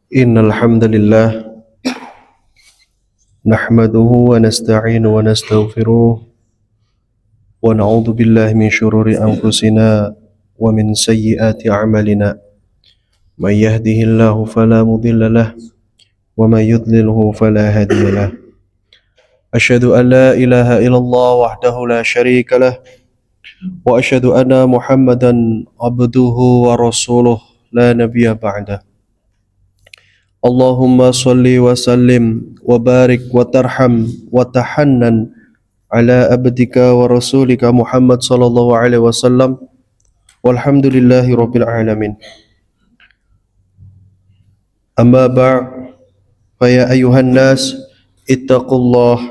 Innal hamdalillah nahmaduhu wa nasta'inu wa nastaghfiruh wa na'udzu billahi min shururi anfusina wa min sayyiati a'malina. May yahdihillahu fala mudilla lah wa may yudlilhu fala hadiya lah. Asyhadu an la ilaha illallah wahdahu la syarika lah wa asyhadu anna Muhammadan abduhu wa rasuluh la nabiyya ba'dah. Allahumma salli wa sallim wa barik wa tarham wa tahannan ala abdika wa rasulika Muhammad sallallahu alaihi wasallam walhamdulillahi rabbil alamin. Amma ba' fa ya ayuhan nas ittaqullaha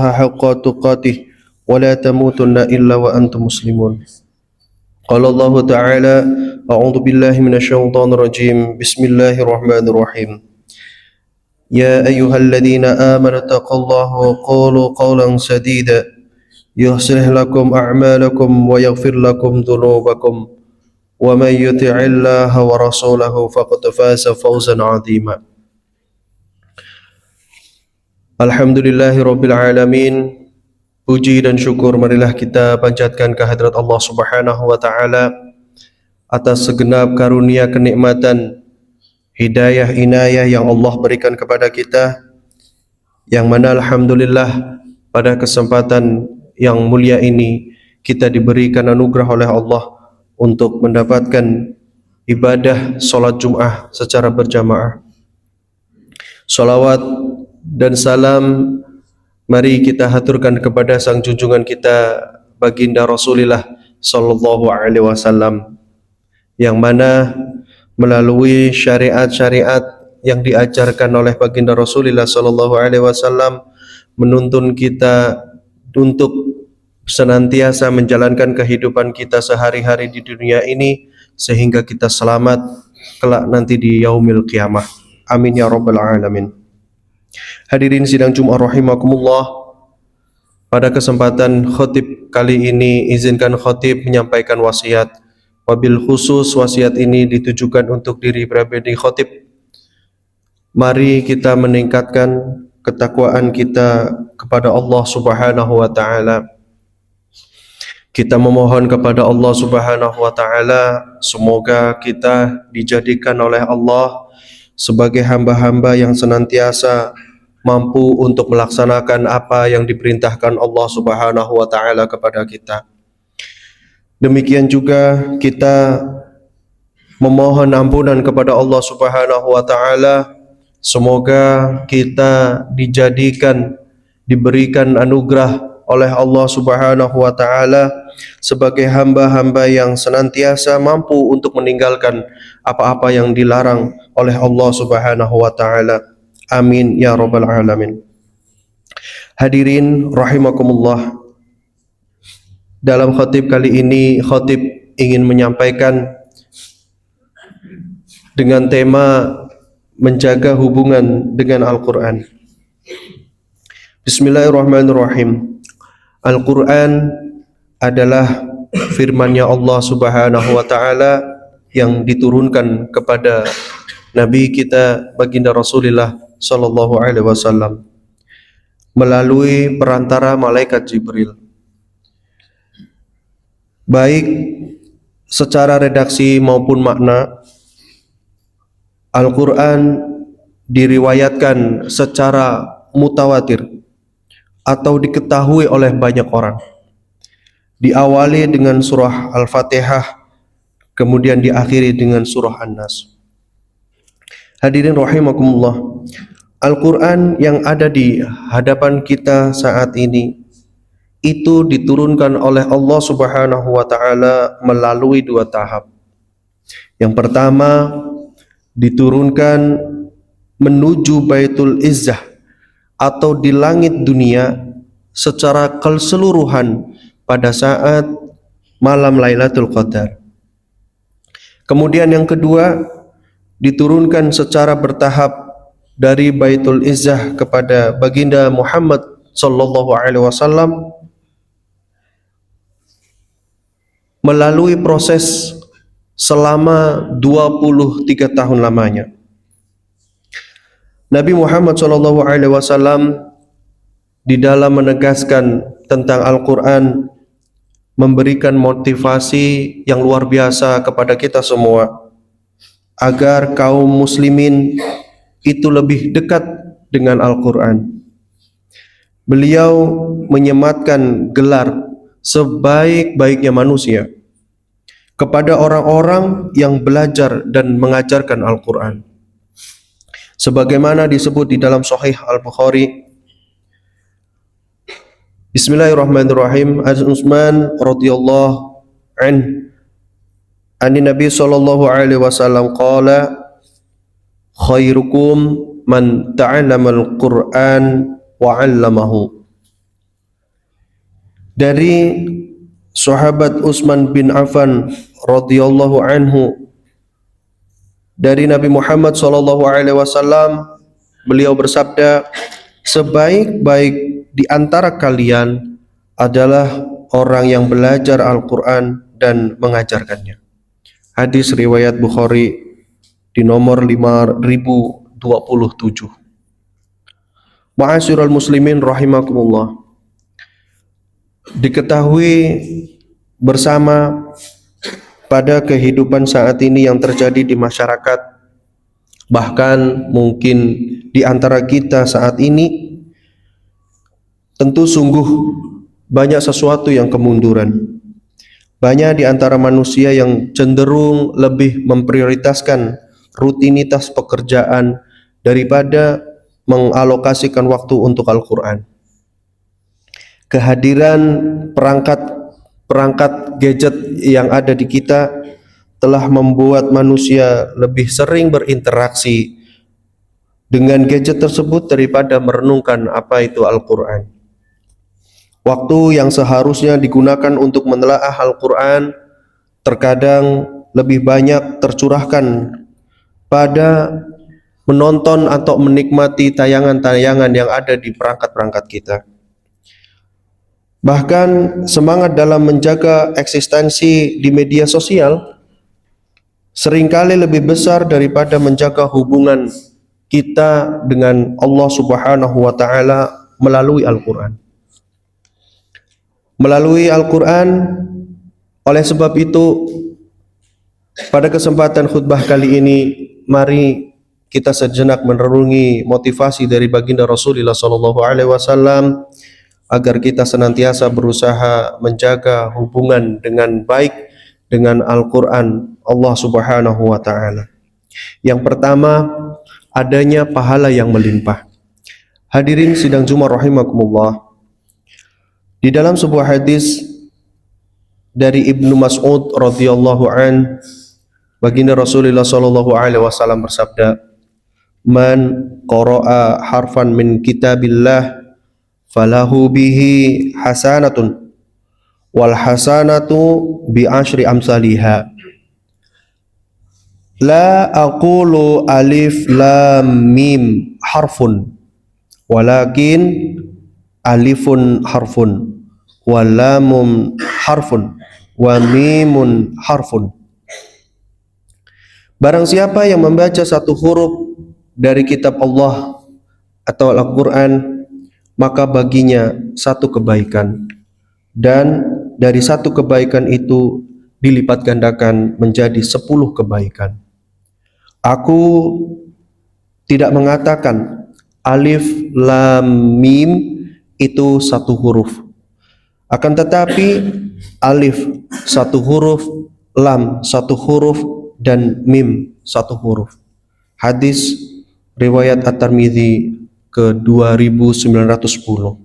haqqa tuqatih wa la tamutunna illa wa antum muslimun. Qala Allah Ta'ala a'udzu billahi minasyaitonir rajim. Bismillahirrahmanirrahim. Ya ayyuhalladzina amanu taqullaha wa qulu qawlan sadida yuslih lakum a'malakum wa yaghfir lakum dhunubakum wa may yuti'illaha wa rasulahu faqad faza fawzan 'azima. Alhamdulillahirabbil alamin. Puji dan syukur marilah kita panjatkan kehadirat Allah Subhanahu wa taala atas segenap karunia kenikmatan, hidayah inayah yang Allah berikan kepada kita, yang mana alhamdulillah pada kesempatan yang mulia ini kita diberikan anugerah oleh Allah untuk mendapatkan ibadah salat Jumat secara berjamaah. Salawat dan salam mari kita haturkan kepada sang junjungan kita baginda Rasulullah sallallahu alaihi wasallam, yang mana melalui syariat-syariat yang diajarkan oleh baginda Rasulullah sallallahu alaihi wasallam menuntun kita untuk senantiasa menjalankan kehidupan kita sehari-hari di dunia ini sehingga kita selamat kelak nanti di yaumil qiyamah. Amin ya rabbal alamin. Hadirin sidang Jumat rahimakumullah, pada kesempatan khotib kali ini izinkan khotib menyampaikan wasiat. Wabil khusus wasiat ini ditujukan untuk diri pribadi khotib. Mari kita meningkatkan ketakwaan kita kepada Allah Subhanahu wa taala. Kita memohon kepada Allah Subhanahu wa taala semoga kita dijadikan oleh Allah sebagai hamba-hamba yang senantiasa mampu untuk melaksanakan apa yang diperintahkan Allah Subhanahu wa taala kepada kita. Demikian juga kita memohon ampunan kepada Allah Subhanahu wa taala, semoga kita diberikan anugerah oleh Allah Subhanahu wa taala sebagai hamba-hamba yang senantiasa mampu untuk meninggalkan apa-apa yang dilarang oleh Allah Subhanahu wa taala. Amin ya rabbal alamin. Hadirin rahimakumullah, dalam khotib kali ini khotib ingin menyampaikan dengan tema menjaga hubungan dengan Al-Quran. Bismillahirrahmanirrahim. Al-Quran adalah firman-Nya Allah Subhanahu wa taala yang diturunkan kepada Nabi kita baginda Rasulullah sallallahu alaihi wasallam melalui perantara malaikat Jibril. Baik secara redaksi maupun makna, Al-Quran diriwayatkan secara mutawatir atau diketahui oleh banyak orang. Diawali dengan surah Al-Fatihah, kemudian diakhiri dengan surah An-Nas. Hadirin rahimakumullah, Al-Quran yang ada di hadapan kita saat ini itu diturunkan oleh Allah Subhanahu wa taala melalui dua tahap. Yang pertama diturunkan menuju Baitul Izzah atau di langit dunia secara keseluruhan pada saat malam Lailatul Qadar. Kemudian yang kedua diturunkan secara bertahap dari Baitul Izzah kepada baginda Muhammad sallallahu alaihi wasallam melalui proses selama 23 tahun lamanya. Nabi Muhammad SAW di dalam menegaskan tentang Al-Quran memberikan motivasi yang luar biasa kepada kita semua agar kaum muslimin itu lebih dekat dengan Al-Quran. Beliau menyematkan gelar sebaik-baiknya manusia kepada orang-orang yang belajar dan mengajarkan Al-Quran. Sebagaimana disebut di dalam Sahih Al-Bukhari, Bismillahirrahmanirrahim, Utsman radhiyallahu an Nabi sallallahu alaihi wasallam qala khairukum man ta'allama al-Qur'an wa 'allamahu. Dari sahabat Utsman bin Affan radhiyallahu anhu, dari Nabi Muhammad sallallahu alaihi wasallam, beliau bersabda, sebaik-baik di antara kalian adalah orang yang belajar Al-Quran dan mengajarkannya. Hadis riwayat Bukhari di nomor 5027. Ma'asyiral muslimin rahimakumullah. Diketahui bersama pada kehidupan saat ini yang terjadi di masyarakat, bahkan mungkin di antara kita saat ini, tentu sungguh banyak sesuatu yang kemunduran. Banyak di antara manusia yang cenderung lebih memprioritaskan rutinitas pekerjaan daripada mengalokasikan waktu untuk Al-Quran. Kehadiran perangkat gadget yang ada di kita telah membuat manusia lebih sering berinteraksi dengan gadget tersebut daripada merenungkan apa itu Al-Quran. Waktu yang seharusnya digunakan untuk menelaah Al-Quran terkadang lebih banyak tercurahkan pada menonton atau menikmati tayangan-tayangan yang ada di perangkat-perangkat kita. Bahkan semangat dalam menjaga eksistensi di media sosial seringkali lebih besar daripada menjaga hubungan kita dengan Allah Subhanahu wa Ta'ala melalui Al-Quran. Melalui Al-Quran, oleh sebab itu, pada kesempatan khutbah kali ini, mari kita sejenak merenungi motivasi dari baginda Rasulullah SAW agar kita senantiasa berusaha menjaga hubungan dengan baik dengan Al-Quran Allah Subhanahu wa Ta'ala. Yang pertama, adanya pahala yang melimpah. Hadirin sidang Jumat rahimakumullah. Di dalam sebuah hadis dari Ibnu Mas'ud radhiyallahu an, baginda Rasulullah sallallahu alaihi wasallam bersabda, "Man qara'a harfan min kitabillah falahu bihi hasanatun wal hasanatu bi asyri amsalihha. La aqulu alif lam mim harfun walakin alifun harfun wa lamun harfun wa mimun harfun." Barang siapa yang membaca satu huruf dari kitab Allah atau Al-Quran, maka baginya satu kebaikan, dan dari satu kebaikan itu dilipat gandakan menjadi 10 kebaikan. Aku tidak mengatakan alif lam mim itu satu huruf, akan tetapi alif satu huruf, lam satu huruf, dan mim satu huruf. Hadis riwayat At-Tirmidzi ke 2910.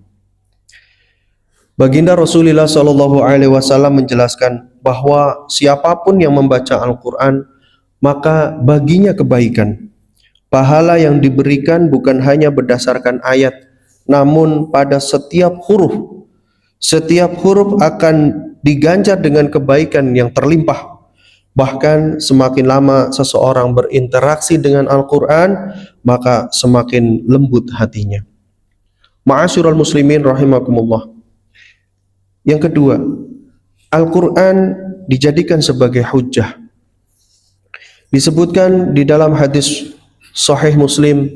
Baginda Rasulullah Shallallahu Alaihi Wasallam menjelaskan bahwa siapapun yang membaca Al-Quran, maka baginya kebaikan. Pahala yang diberikan bukan hanya berdasarkan ayat, namun pada setiap huruf. Setiap huruf akan diganjar dengan kebaikan yang terlimpah. Bahkan semakin lama seseorang berinteraksi dengan Al-Quran, maka semakin lembut hatinya. Ma'asyiral muslimin rahimakumullah. Yang kedua, Al-Quran dijadikan sebagai hujjah. Disebutkan di dalam hadis Sahih Muslim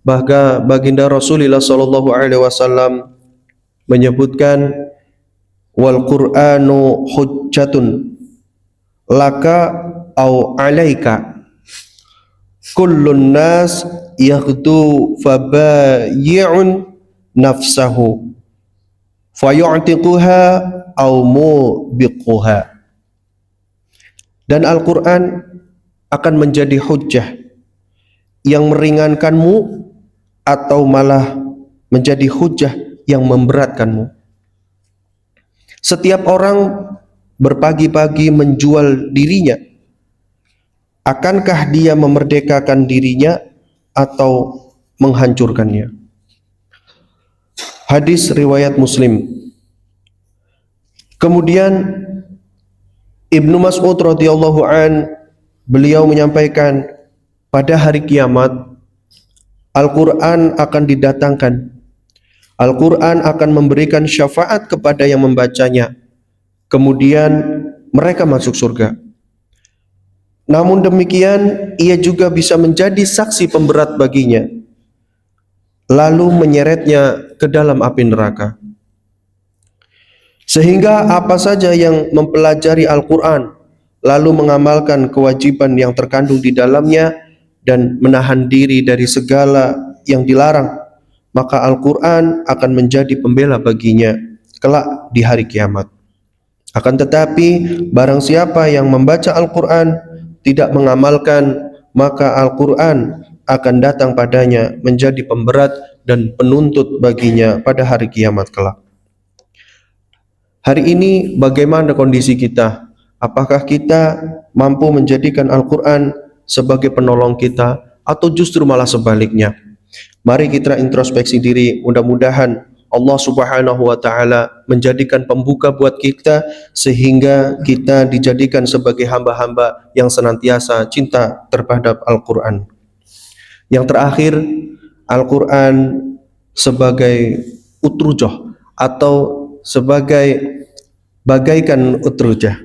Bahkan baginda Rasulullah sallallahu alaihi wasallam menyebutkan, wal Qur'anu hujjatun laka au alaika, kullun nas yaghdu fabayi'un nafsahu fayu'tiquha au mubiquha. Dan Al-Quran akan menjadi hujjah yang meringankanmu atau malah menjadi hujjah yang memberatkanmu. Setiap orang berpagi-pagi menjual dirinya. Akankah dia memerdekakan dirinya atau menghancurkannya? Hadis riwayat Muslim. Kemudian Ibnu Mas'ud radhiyallahu an, beliau menyampaikan, pada hari kiamat Al-Quran akan didatangkan. Al-Quran akan memberikan syafaat kepada yang membacanya. Kemudian mereka masuk surga. Namun demikian, ia juga bisa menjadi saksi pemberat baginya, lalu menyeretnya ke dalam api neraka. Sehingga apa saja yang mempelajari Al-Quran lalu mengamalkan kewajiban yang terkandung di dalamnya dan menahan diri dari segala yang dilarang, maka Al-Quran akan menjadi pembela baginya kelak di hari kiamat. Akan tetapi barang siapa yang membaca Al-Quran tidak mengamalkan, maka Al-Quran akan datang padanya menjadi pemberat dan penuntut baginya pada hari kiamat kelak. Hari ini bagaimana kondisi kita? Apakah kita mampu menjadikan Al-Quran sebagai penolong kita atau justru malah sebaliknya? Mari kita introspeksi diri, mudah-mudahan Allah Subhanahu wa taala menjadikan pembuka buat kita sehingga kita dijadikan sebagai hamba-hamba yang senantiasa cinta terhadap Al-Quran. Yang terakhir, Al-Quran sebagai utrujah atau sebagai bagaikan utrujah.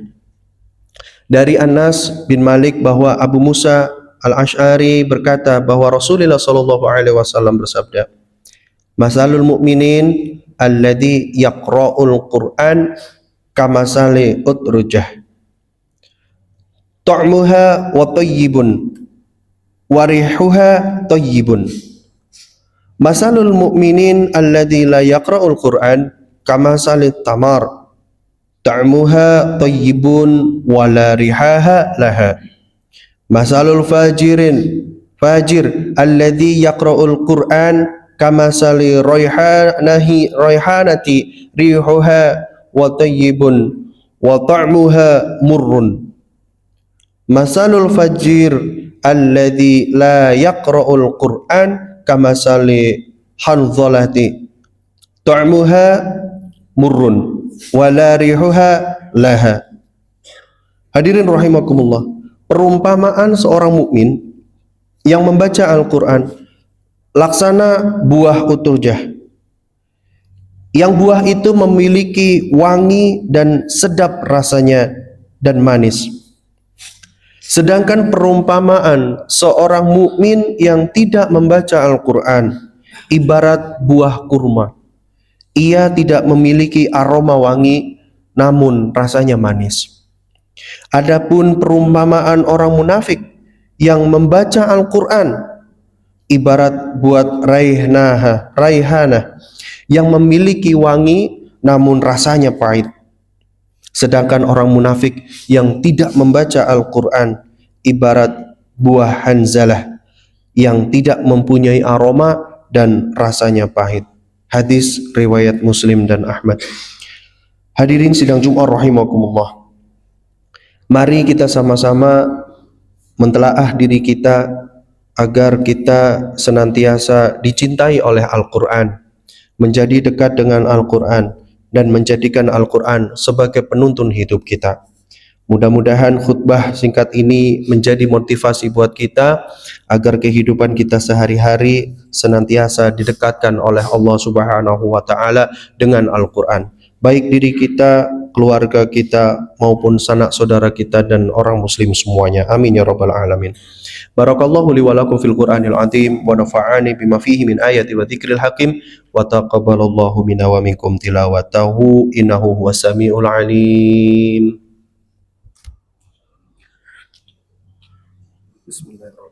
Dari Anas bin Malik bahwa Abu Musa Al-Asy'ari berkata bahwa Rasulullah sallallahu alaihi wasallam bersabda, "Masalul mu'minin alladzi yaqra'ul Qur'an kamasali utrujah. Ta'muha wa tayyibun wa rihuha tayyibun. Masalul mu'minin alladzi la yaqra'ul Qur'an kamasali tamar. Ta'muha tayyibun wa la rihaha laha. Masalul fajir alladzi yaqra'ul Qur'an kamasali rayhanati rihuha wa tayyibun wa ta'muha murrun. Masalul fajir alladzi la yaqra'ul Qur'an kamasali hanzalati ta'muha murrun wala rihuha laha." Hadirin rahimakumullah, perumpamaan seorang mukmin yang membaca Al-Quran laksana buah utrujah, yang buah itu memiliki wangi dan sedap rasanya dan manis. Sedangkan perumpamaan seorang mukmin yang tidak membaca Al-Quran ibarat buah kurma. Ia tidak memiliki aroma wangi, namun rasanya manis. Adapun perumpamaan orang munafik yang membaca Al-Quran ibarat buat raihanah yang memiliki wangi, namun rasanya pahit. Sedangkan orang munafik yang tidak membaca Al-Quran ibarat buah hanzalah yang tidak mempunyai aroma dan rasanya pahit. Hadis riwayat Muslim dan Ahmad. Hadirin sidang Jumat rahimakumullah, mari kita sama-sama mentelaah diri kita agar kita senantiasa dicintai oleh Al-Quran, menjadi dekat dengan Al-Quran, dan menjadikan Al-Quran sebagai penuntun hidup kita. Mudah-mudahan khutbah singkat ini menjadi motivasi buat kita agar kehidupan kita sehari-hari senantiasa didekatkan oleh Allah Subhanahu wa taala dengan Al-Quran. baik diri kita, keluarga kita, maupun sanak saudara kita dan orang muslim semuanya. Amin ya rabbal alamin. Barakallahu li wa lakum fil Qur'anil azim wa nafa'ani bima fihi min ayati wa dzikril hakim wa taqabbalallahu minna wa minkum tilawatahu innahu huwas samiul alim. Bismillahirrahmanirrahim.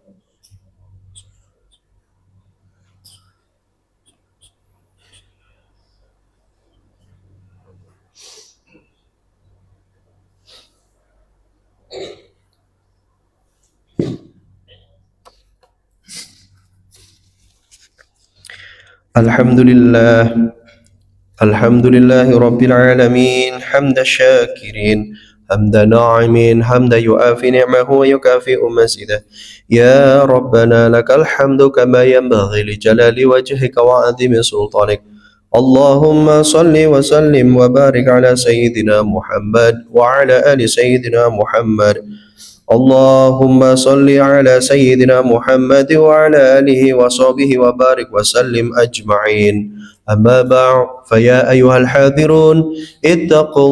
Alhamdulillah, alhamdulillahi rabbil alamin, hamda syakirin, hamda na'imin, hamda yu'afi ni'mahu wa yukafi'u mazidah. Ya Rabbana lakal hamdu kama yanbaghi li jalali wajhika wa 'azimi sultanik. Allahumma salli wa sallim wa barik ala sayyidina Muhammad wa ala ali sayyidina Muhammad. اللهم صل على سيدنا محمد وعلى آله وصحبه وبارك وسلم أجمعين. أما بعد فيا أيها الحاضرون اتقوا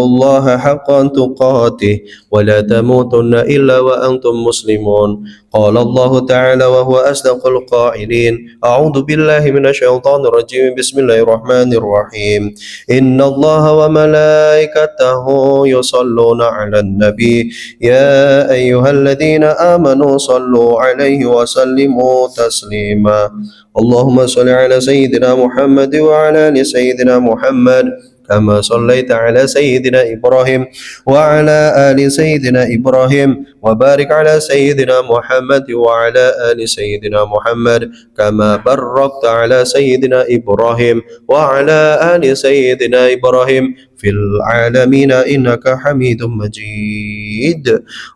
الله حق تقاته ولا تموتن إلا وأنتم مسلمون. قال الله تعالى وهو أصدق القائلين: أعوذ بالله من الشيطان الرجيم بسم الله الرحمن الرحيم. إن الله وملائكته يصلون على النبي يا أيها الذين آمنوا صلوا عليه وسلموا تسليما. اللهم صل على سيدنا محمد وعلى آل سيدنا محمد كما صليت على سيدنا إبراهيم وعلى آل سيدنا إبراهيم وبارك على سيدنا محمد وعلى آل سيدنا محمد كما باركت على سيدنا إبراهيم وعلى آل سيدنا إبراهيم في العالمين إنك حميد مجيد.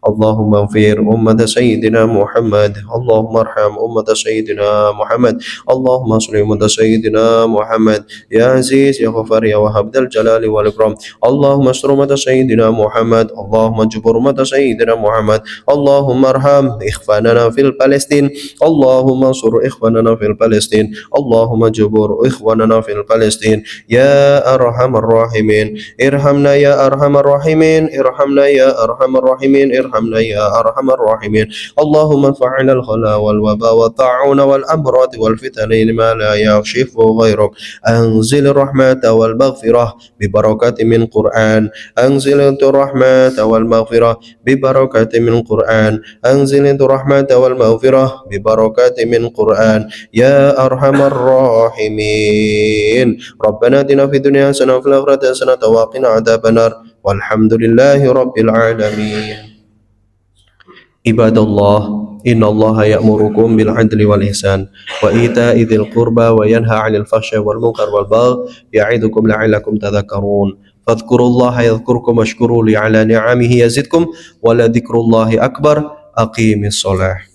اللهم اغفر أمة سيدنا محمد، اللهم ارحم أمة سيدنا محمد، اللهم اصلح أمة سيدنا محمد. يا عزيز يا غفار يا وهاب ذا الجلال والإكرام. اللهم استر أمة سيدنا محمد، اللهم اجبر أمة سيدنا محمد، اللهم ارحم إخواننا في فلسطين، اللهم انصر إخواننا في فلسطين، اللهم اجبر إخواننا في فلسطين. يا أرحم الراحمين ارحمنا يا أرحم الراحمين، ارحمنا يا أرحم الراحمين، ارحمنا يا أرحم الراحمين. اللهم ارفع عنا الخلا والوباء والطاعون والأمراض والفتن لما لا يكشف غيرك. أنزل الرحمة والمغفرة ببركة من قرآن، أنزل الرحمة والمغفرة ببركة من قرآن، أنزل الرحمة والمغفرة ببركة من قرآن. يا أرحم الراحمين. ربنا آتنا في الدنيا حسنة وفي الآخرة حسنة وقنا عذاب النار والحمد لله رب العالمين. عباد الله، إن الله يأمركم بالعدل والإحسان وإيتاء ذي القربى وينهى عن الفحشاء والمنكر والبغي يعظكم لعلكم تذكرون. فاذكروا الله يذكركم واشكروا لي على نعمه يزدكم ولذكر الله أكبر. أقيم الصلاة.